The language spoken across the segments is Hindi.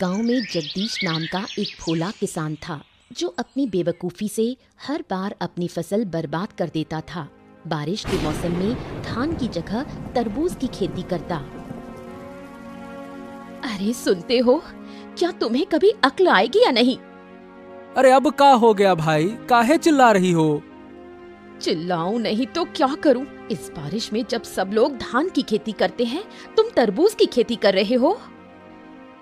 गांव में जगदीश नाम का एक भोला किसान था जो अपनी बेवकूफ़ी से हर बार अपनी फसल बर्बाद कर देता था। बारिश के मौसम में धान की जगह तरबूज की खेती करता। अरे सुनते हो, क्या तुम्हें कभी अक्ल आएगी या नहीं? अरे अब का हो गया भाई, काहे चिल्ला रही हो? चिल्लाऊं नहीं तो क्या करूं? इस बारिश में जब सब लोग धान की खेती करते हैं, तुम तरबूज की खेती कर रहे हो।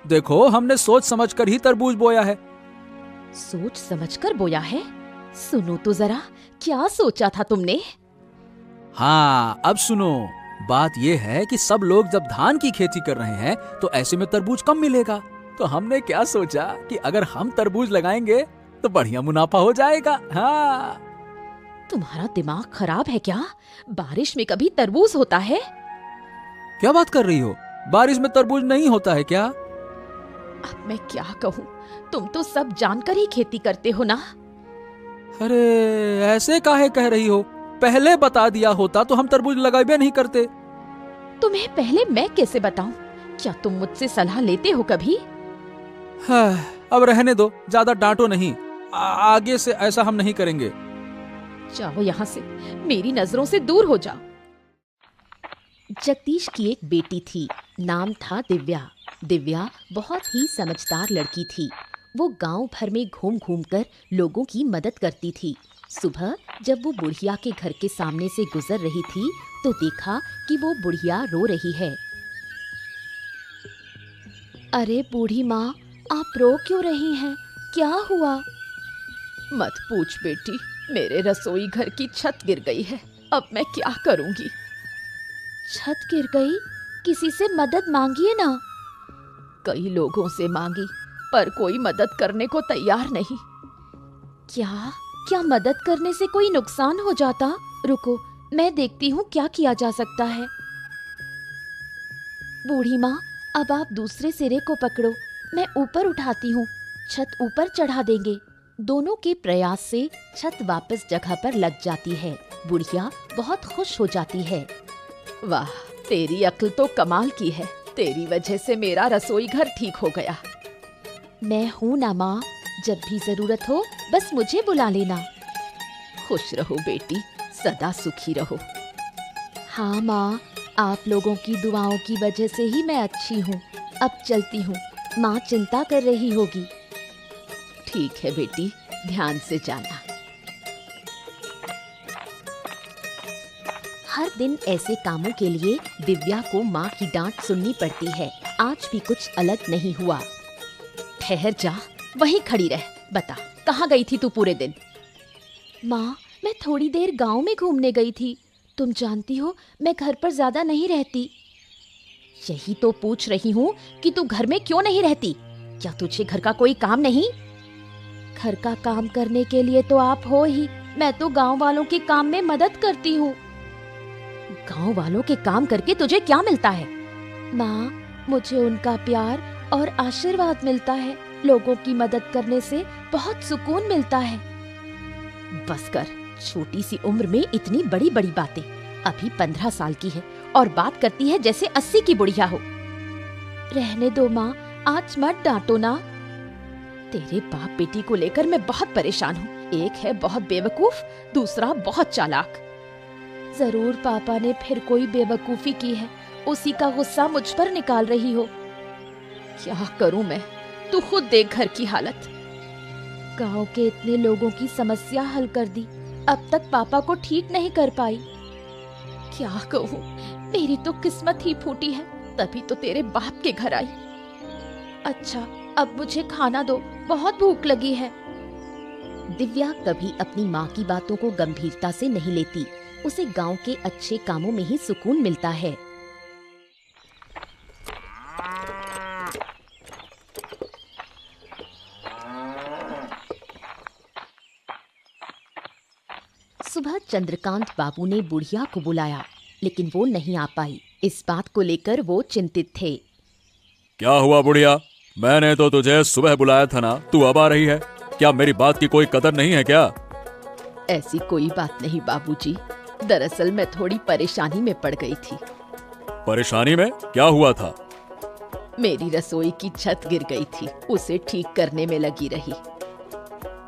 देखो, हमने सोच समझकर ही तरबूज बोया है। सोच समझकर बोया है? सुनो तो जरा, क्या सोचा था तुमने? हाँ, अब सुनो। बात ये है कि सब लोग जब धान की खेती कर रहे हैं तो ऐसे में तरबूज कम मिलेगा। तो हमने क्या सोचा कि अगर हम तरबूज लगाएंगे तो बढ़िया मुनाफा हो जाएगा। हाँ। तुम्हारा दिमाग खराब है क्या? बारिश में कभी तरबूज होता है? क्या बात कर रही हो? बारिश में तरबूज नहीं होता है क्या? अब मैं क्या कहूँ, तुम तो सब जानकर ही खेती करते हो ना। अरे ऐसे काहे कह रही हो? पहले बता दिया होता तो हम तरबूज लगाए नहीं करते। तुम्हें पहले मैं कैसे बताऊं? क्या तुम मुझसे सलाह लेते हो कभी? हाँ, अब रहने दो, ज्यादा डांटो नहीं। आगे से ऐसा हम नहीं करेंगे। जाओ यहाँ से, मेरी नजरों से दूर हो जाओ। जगदीश की एक बेटी थी, नाम था दिव्या। दिव्या बहुत ही समझदार लड़की थी। वो गांव भर में घूम घूम कर लोगों की मदद करती थी। सुबह जब वो बुढ़िया के घर के सामने से गुजर रही थी तो देखा कि वो बुढ़िया रो रही है। अरे बूढ़ी माँ, आप रो क्यों रही हैं? क्या हुआ? मत पूछ बेटी, मेरे रसोई घर की छत गिर गई है। अब मैं क्या करूंगी? छत गिर गई? किसी से मदद मांगिए ना। कई लोगों से मांगी पर कोई मदद करने को तैयार नहीं। क्या मदद करने से कोई नुकसान हो जाता? रुको, मैं देखती हूँ क्या किया जा सकता है। बूढ़ी माँ, अब आप दूसरे सिरे को पकड़ो, मैं ऊपर उठाती हूँ। छत ऊपर चढ़ा देंगे। दोनों के प्रयास से छत वापस जगह पर लग जाती है। बुढ़िया बहुत खुश हो जाती है। वाह, तेरी अक्ल तो कमाल की है। तेरी वजह से मेरा रसोई घर ठीक हो गया। मैं हूँ ना माँ, जब भी जरूरत हो बस मुझे बुला लेना। खुश रहो बेटी, सदा सुखी रहो। हाँ माँ, आप लोगों की दुआओं की वजह से ही मैं अच्छी हूँ। अब चलती हूँ, माँ चिंता कर रही होगी। ठीक है बेटी, ध्यान से जाना। हर दिन ऐसे कामों के लिए दिव्या को माँ की डांट सुननी पड़ती है। आज भी कुछ अलग नहीं हुआ। ठहर जा, वहीं खड़ी रह। बता, कहाँ गई थी तू पूरे दिन? माँ, मैं थोड़ी देर गांव में घूमने गई थी। तुम जानती हो मैं घर पर ज्यादा नहीं रहती। यही तो पूछ रही हूँ कि तू घर में क्यों नहीं रहती? क्या तुझे घर का कोई काम नहीं? घर का काम करने के लिए तो आप हो ही। मैं तो गांव वालों के काम में मदद करती हूँ। गांव वालों के काम करके तुझे क्या मिलता है? माँ, मुझे उनका प्यार और आशीर्वाद मिलता है। लोगों की मदद करने से बहुत सुकून मिलता है। बस कर, छोटी सी उम्र में इतनी बड़ी बड़ी बातें। अभी 15 साल की है और बात करती है जैसे 80 की बुढ़िया हो। रहने दो माँ, आज मत डांटो ना। तेरे बाप बेटी को लेकर मैं बहुत परेशान हूँ। एक है बहुत बेवकूफ, दूसरा बहुत चालाक। जरूर पापा ने फिर कोई बेवकूफी की है, उसी का गुस्सा मुझ पर निकाल रही हो। क्या करूं मैं? तू खुद देख घर की हालत। गांव के इतने लोगों की समस्या हल कर दी, अब तक पापा को ठीक नहीं कर पाई। क्या कहूं, मेरी तो किस्मत ही फूटी है, तभी तो तेरे बाप के घर आई। अच्छा, अब मुझे खाना दो, बहुत भूख लगी है। दिव्या कभी अपनी माँ की बातों को गंभीरता से नहीं लेती। उसे गांव के अच्छे कामों में ही सुकून मिलता है। सुबह चंद्रकांत बाबू ने बुढ़िया को बुलाया, लेकिन वो नहीं आ पाई। इस बात को लेकर वो चिंतित थे। क्या हुआ बुढ़िया? मैंने तो तुझे सुबह बुलाया था ना, तू अब आ रही है? क्या मेरी बात की कोई कदर नहीं है क्या? ऐसी कोई बात नहीं बाबूजी, दरअसल मैं थोड़ी परेशानी में पड़ गई थी। परेशानी में? क्या हुआ था? मेरी रसोई की छत गिर गई थी, उसे ठीक करने में लगी रही।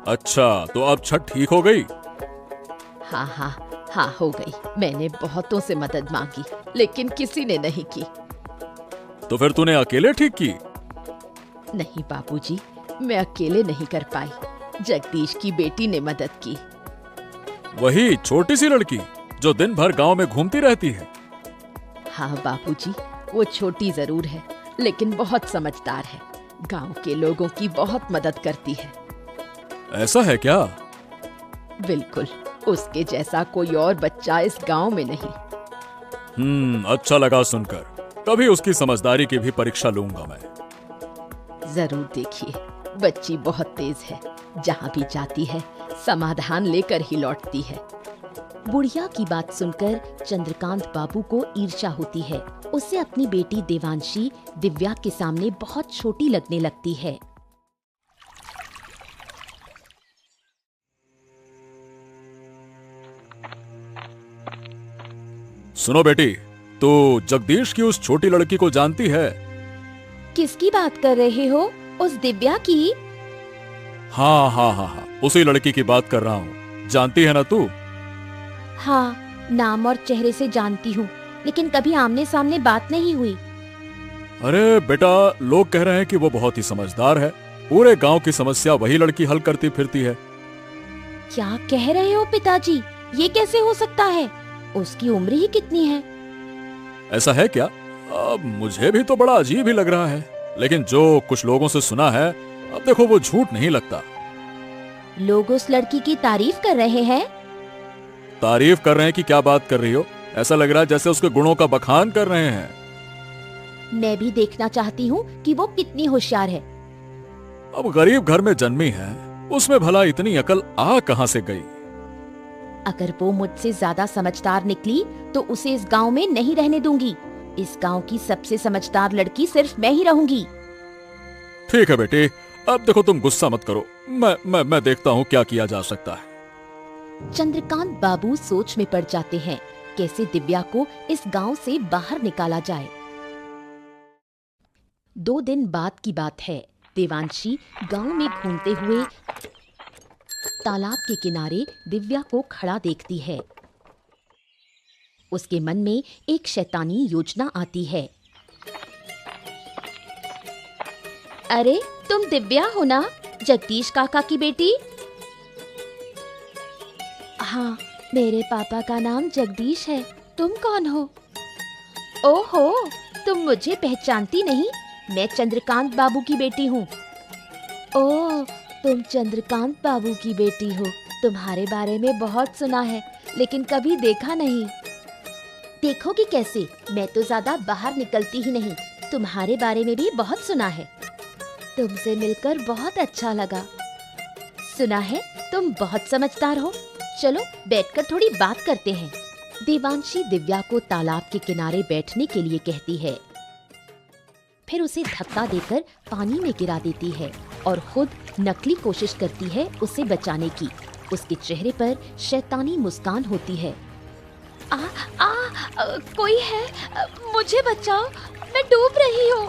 अच्छा, तो अब छत ठीक हो गई? हाँ हाँ हाँ, हो गई। मैंने बहुतों से मदद मांगी, लेकिन किसी ने नहीं की। तो फिर तूने अकेले ठीक की? नहीं बाबूजी, मैं अकेले नहीं कर पाई। जगदीश की बेटी ने मदद की। वही छोटी सी लड़की जो दिन भर गांव में घूमती रहती है? हाँ बाबूजी, वो छोटी जरूर है, लेकिन बहुत समझदार है। गांव के लोगों की बहुत मदद करती है। ऐसा है क्या? बिल्कुल, उसके जैसा कोई और बच्चा इस गांव में नहीं। अच्छा लगा सुनकर। कभी उसकी समझदारी की भी परीक्षा लूंगा मैं। जरूर देखिए, बच्ची बहुत तेज है। जहाँ भी जाती है समाधान लेकर ही लौटती है। बुढ़िया की बात सुनकर चंद्रकांत बाबू को ईर्ष्या होती है। उसे अपनी बेटी देवांशी दिव्या के सामने बहुत छोटी लगने लगती है। सुनो बेटी, तो जगदीश की उस छोटी लड़की को जानती है? किसकी बात कर रहे हो? उस दिव्या की? हाँ हाँ हाँ हाँ, उसी लड़की की बात कर रहा हूँ। जानती है ना तू? हाँ, नाम और चेहरे से जानती हूँ, लेकिन कभी आमने सामने बात नहीं हुई। अरे बेटा, लोग कह रहे हैं कि वो बहुत ही समझदार है। पूरे गांव की समस्या वही लड़की हल करती फिरती है। क्या कह रहे हो पिताजी? ये कैसे हो सकता है? उसकी उम्र ही कितनी है? ऐसा है क्या? अब मुझे भी तो बड़ा अजीब ही लग रहा है, लेकिन जो कुछ लोगों से सुना है, अब देखो वो झूठ नहीं लगता। लोग उस लड़की की तारीफ कर रहे हैं। तारीफ कर रहे हैं कि क्या बात कर रही हो? ऐसा लग रहा है जैसे उसके गुणों का बखान कर रहे हैं। मैं भी देखना चाहती हूँ कि वो कितनी होशियार है। अब गरीब घर में जन्मी है, उसमें भला इतनी अकल आ कहां से गई? अगर वो मुझसे ज्यादा समझदार निकली तो उसे इस गांव में नहीं रहने दूंगी। इस गांव की सबसे समझदार लड़की सिर्फ मैं ही रहूंगी। ठीक है बेटी, अब देखो तुम गुस्सा मत करो। मैं देखता हूँ क्या किया जा सकता है। चंद्रकांत बाबू सोच में पड़ जाते हैं, कैसे दिव्या को इस गांव से बाहर निकाला जाए। 2 दिन बाद की बात है। देवांशी गांव में घूमते हुए तालाब के किनारे दिव्या को खड़ा देखती है। उसके मन में एक शैतानी योजना आती है। अरे, तुम दिव्या हो ना, जगदीश काका की बेटी? हाँ, मेरे पापा का नाम जगदीश है। तुम कौन हो? ओहो, तुम मुझे पहचानती नहीं? मैं चंद्रकांत बाबू की बेटी हूँ। ओह, तुम चंद्रकांत बाबू की बेटी हो। तुम्हारे बारे में बहुत सुना है, लेकिन कभी देखा नहीं। देखोगी कैसे? मैं तो ज्यादा बाहर निकलती ही नहीं। तुम्हारे बारे में भी बहुत सुना है। तुमसे मिलकर बहुत अच्छा लगा। सुना है तुम बहुत समझदार हो। चलो बैठकर थोड़ी बात करते हैं। देवांशी दिव्या को तालाब के किनारे बैठने के लिए कहती है, फिर उसे धक्का देकर पानी में गिरा देती है और खुद नकली कोशिश करती है उसे बचाने की। उसके चेहरे पर शैतानी मुस्कान होती है। कोई है? मुझे बचाओ, मैं डूब रही हूँ।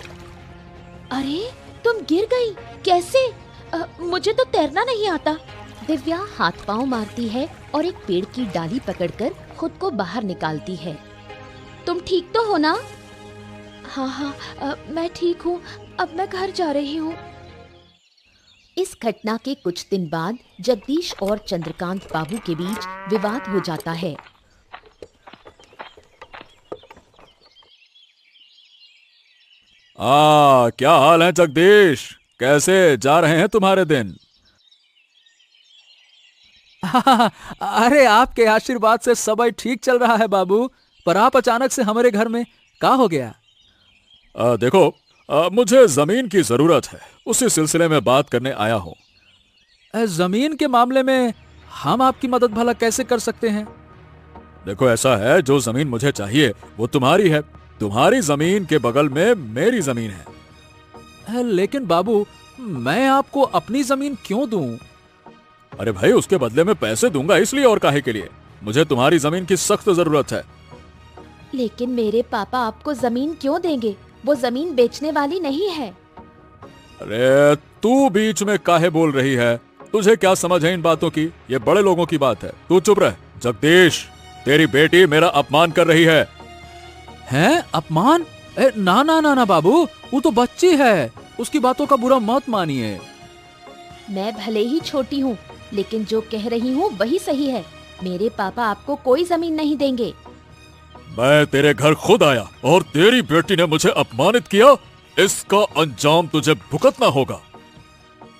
अरे, तुम गिर गई? कैसे? मुझे तो तैरना नहीं आता। दिव्या हाथ पांव मारती है और एक पेड़ की डाली पकड़कर खुद को बाहर निकालती है। तुम ठीक तो हो ना? हाँ हाँ, मैं ठीक हूँ। अब मैं घर जा रही हूँ। इस घटना के कुछ दिन बाद जगदीश और चंद्रकांत बाबू के बीच विवाद हो जाता है। क्या हाल है जगदीश? कैसे जा रहे हैं तुम्हारे दिन? अरे, आपके आशीर्वाद से सब ठीक चल रहा है बाबू, पर आप अचानक से हमारे घर में क्या हो गया? देखो, मुझे जमीन की जरूरत है, उसी सिलसिले में बात करने आया हूँ। जमीन के मामले में हम आपकी मदद भला कैसे कर सकते हैं? देखो, ऐसा है, जो जमीन मुझे चाहिए वो तुम्हारी है। तुम्हारी जमीन के बगल में मेरी जमीन है। लेकिन बाबू, मैं आपको अपनी जमीन क्यों दूं? अरे भाई, उसके बदले में पैसे दूंगा, इसलिए और काहे के लिए? मुझे तुम्हारी जमीन की सख्त जरूरत है। लेकिन मेरे पापा आपको जमीन क्यों देंगे? वो जमीन बेचने वाली नहीं है। अरे तू बीच में काहे बोल रही है? तुझे क्या समझ है इन बातों की? ये बड़े लोगों की बात है, तू चुप रह। जगदीश, तेरी बेटी मेरा अपमान कर रही है। हैं? अपमान? ना ना ना ना बाबू, वो तो बच्ची है, उसकी बातों का बुरा मत मानिए। मैं भले ही छोटी हूँ, लेकिन जो कह रही हूँ वही सही है। मेरे पापा आपको कोई जमीन नहीं देंगे। मैं तेरे घर खुद आया और तेरी बेटी ने मुझे अपमानित किया। इसका अंजाम तुझे भुगतना होगा।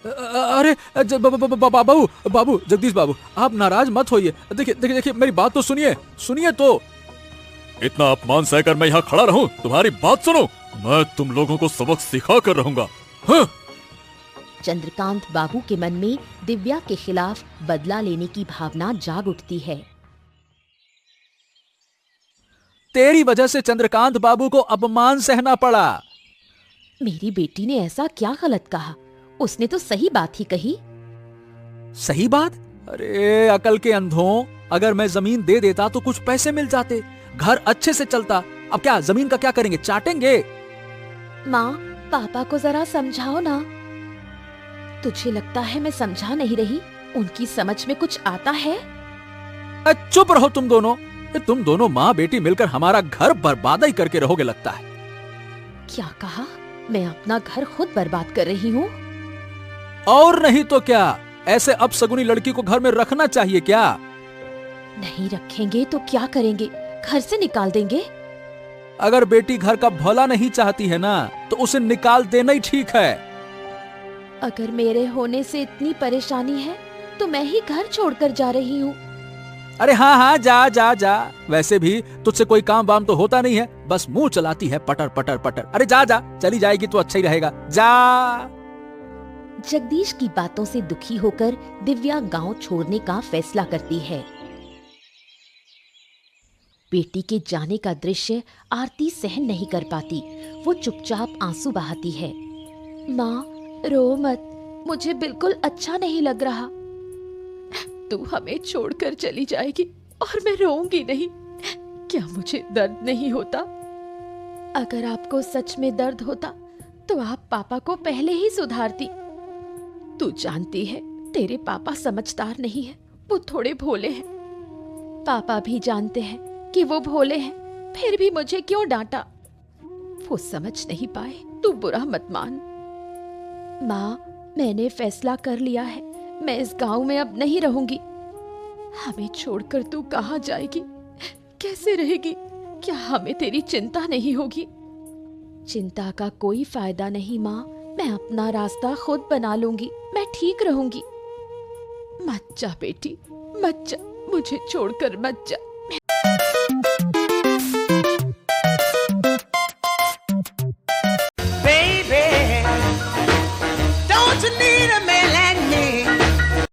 अरे बाबू बाबू, जगदीश बाबू, आप नाराज मत होइए। देखिए देखिए देखिए, मेरी बात तो सुनिए, सुनिए तो। इतना अपमान सहकर मैं यहाँ खड़ा रहूं? तुम्हारी बात सुनो, मैं तुम लोगों को सबक सिखा कर रहूंगा। हाँ? चंद्रकांत बाबू के मन में दिव्या के खिलाफ बदला लेने की भावना जाग उठती है। तेरी वजह से चंद्रकांत बाबू को अपमान सहना पड़ा। मेरी बेटी ने ऐसा क्या गलत कहा? उसने तो सही बात ही कही। सही बात? अरे अकल के अंधों, अगर मैं जमीन दे देता तो कुछ पैसे मिल जाते, घर अच्छे से चलता। अब क्या जमीन का क्या करेंगे? चाटेंगे? माँ, पापा को जरा समझाओ ना। तुझे लगता है मैं समझा नहीं रही? उनकी समझ में कुछ आता है? चुप रहो तुम दोनों। तुम दोनों माँ बेटी मिलकर हमारा घर बर्बाद ही करके रहोगे लगता है। क्या कहा? मैं अपना घर खुद बर्बाद कर रही हूँ? और नहीं तो क्या, ऐसे अपशगुनी लड़की को घर में रखना चाहिए क्या? नहीं रखेंगे तो क्या करेंगे? घर से निकाल देंगे? अगर बेटी घर का भला नहीं चाहती है ना, तो उसे निकाल देना ही ठीक है। अगर मेरे होने से इतनी परेशानी है तो मैं ही घर छोड़कर जा रही हूँ। अरे हाँ हाँ, जा जा जा। वैसे भी तुझसे कोई काम वाम तो होता नहीं है, बस मुंह चलाती है पटर पटर पटर। अरे जा जा, चली जाएगी तो अच्छा ही रहेगा, जा। जगदीश की बातों से दुखी होकर दिव्या गांव छोड़ने का फैसला करती है। बेटी के जाने का दृश्य आरती सहन नहीं कर पाती। वो चुपचाप आंसू बहाती है। माँ, रो मत, मुझे बिल्कुल अच्छा नहीं लग रहा। तू हमें छोड़कर चली जाएगी और मैं रोऊंगी नहीं। क्या मुझे दर्द नहीं होता? अगर आपको सच में दर्द होता तो आप पापा को पहले ही सुधारती। तू जानती है तेरे पापा समझदार नहीं है, वो थोड़े भोले हैं। पापा भी जानते हैं कि वो भोले हैं, फिर भी मुझे क्यों डांटा? वो समझ नहीं पाए, तू बुरा मत मान। माँ, मैंने फैसला कर लिया है, मैं इस गांव में अब नहीं रहूंगी। हमें छोड़कर तू कहाँ जाएगी? कैसे रहेगी? क्या हमें तेरी चिंता नहीं होगी? चिंता का कोई फायदा नहीं माँ, मैं अपना रास्ता खुद बना लूंगी, मैं ठीक रहूंगी। मत जा बेटी, मत जा, मुझे छोड़कर मत जा।